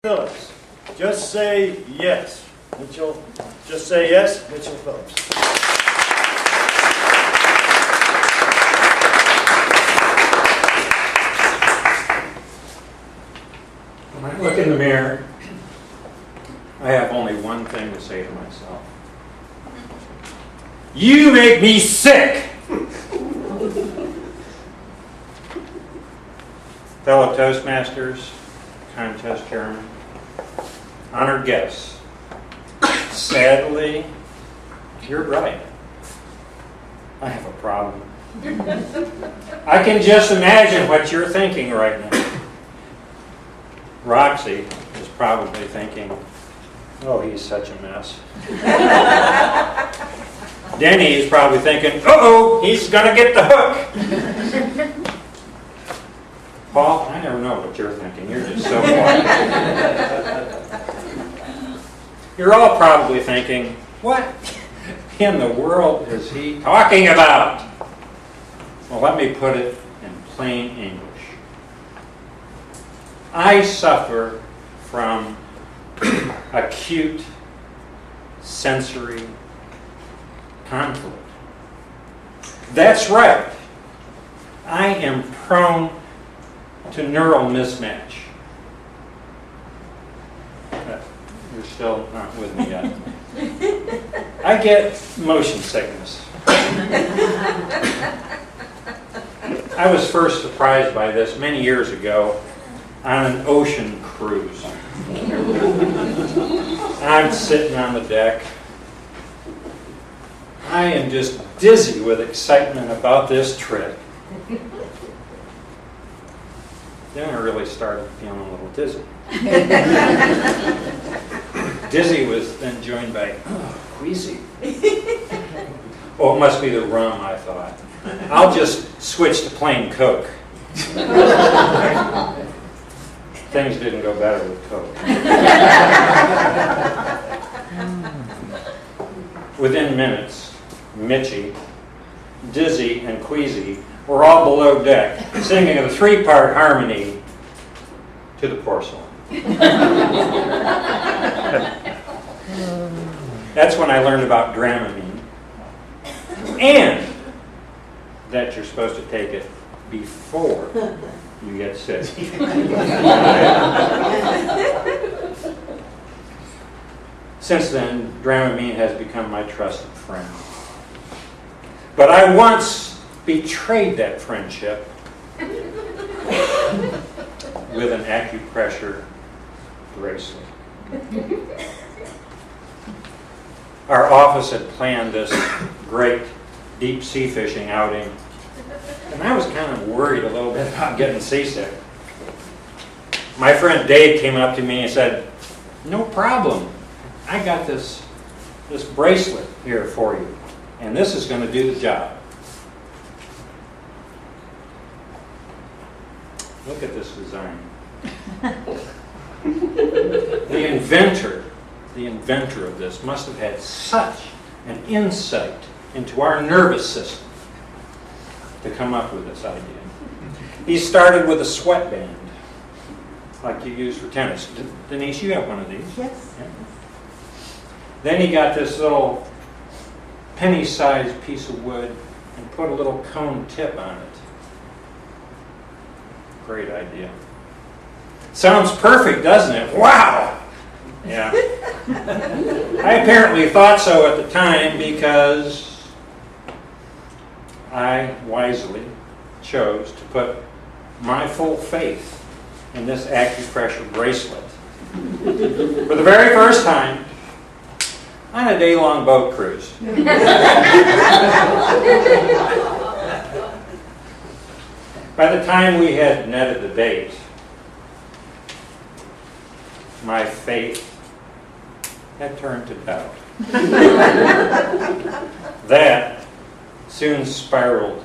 Phillips. Just say yes. Mitchell, just say yes. Mitchell Phillips. When I look in the mirror, I have only one thing to say to myself. You make me sick! Fellow Toastmasters, contest chairman, honored guests, sadly, you're right. I have a problem. I can just imagine what you're thinking right now. Roxy is probably thinking, oh, he's such a mess. Denny is probably thinking, uh-oh, he's going to get the hook. Paul, I never know what you're thinking. You're just so quiet. You're all probably thinking, what in the world is he talking about? Well, let me put it in plain English. I suffer from acute sensory conflict. That's right. I am prone to neural mismatch. You're still not with me yet. I get motion sickness. I was first surprised by this many years ago on an ocean cruise. I'm sitting on the deck. I am just dizzy with excitement about this trip. Then I really started feeling a little dizzy. Dizzy was then joined by queasy. Oh, it must be the rum, I thought. I'll just switch to plain Coke. Things didn't go better with Coke. Within minutes, Mitchy, Dizzy, and Queasy were all below deck, singing a three-part harmony to the porcelain. That's when I learned about Dramamine, and that you're supposed to take it before you get sick. Since then, Dramamine has become my trusted friend. But I once betrayed that friendship with an acupressure bracelet. Our office had planned this great deep sea fishing outing, and I was kind of worried a little bit about getting seasick. My friend Dave came up to me and said, no problem. I got this bracelet here for you, and this is going to do the job. Look at this design. The inventor of this must have had such an insight into our nervous system to come up with this idea. He started with a sweatband, like you use for tennis. Denise, you have one of these? Yes. Yeah. Then he got this little penny-sized piece of wood and put a little cone tip on it. Great idea. Sounds perfect, doesn't it? Wow! Yeah. I apparently thought so at the time because I wisely chose to put my full faith in this acupressure bracelet for the very first time on a day-long boat cruise. By the time we had netted the bait, my faith had turned to doubt. That soon spiraled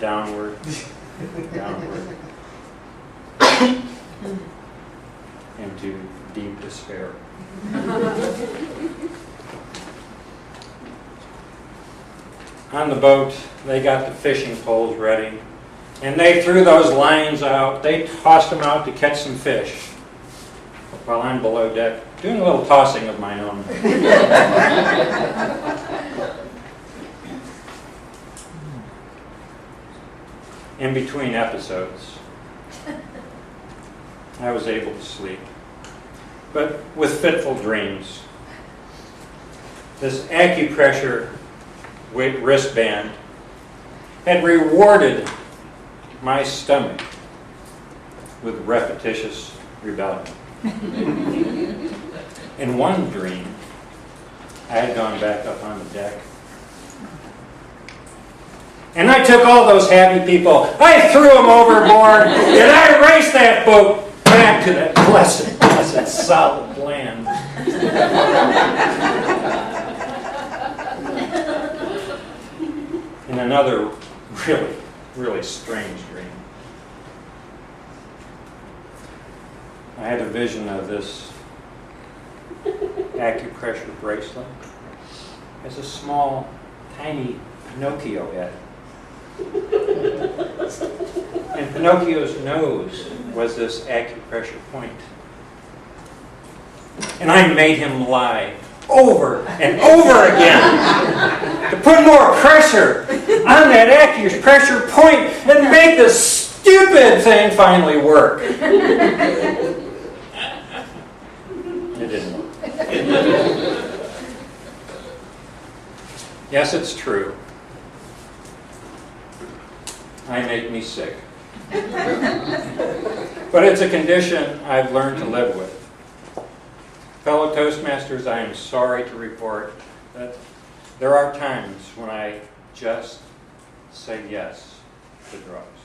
downward, into deep despair. On the boat, they got the fishing poles ready. And they threw those lines out. They tossed them out to catch some fish. while I'm below deck, doing a little tossing of my own. In between episodes, I was able to sleep, but with fitful dreams. This acupressure wristband had rewarded my stomach with repetitious rebellion. In one dream, I had gone back up on the deck. And I took all those happy people, I threw them overboard, and I raced that boat back to that blessed, solid land. In another really, really strange dream, I had a vision of this acupressure bracelet as a small, tiny Pinocchio head. And Pinocchio's nose was this acupressure point. And I made him lie over and over again to put more pressure on that acupressure point and make this stupid thing finally work. It didn't work. Yes, it's true. I make me sick. But it's a condition I've learned to live with. Fellow Toastmasters, I am sorry to report that there are times when I just say yes to drugs.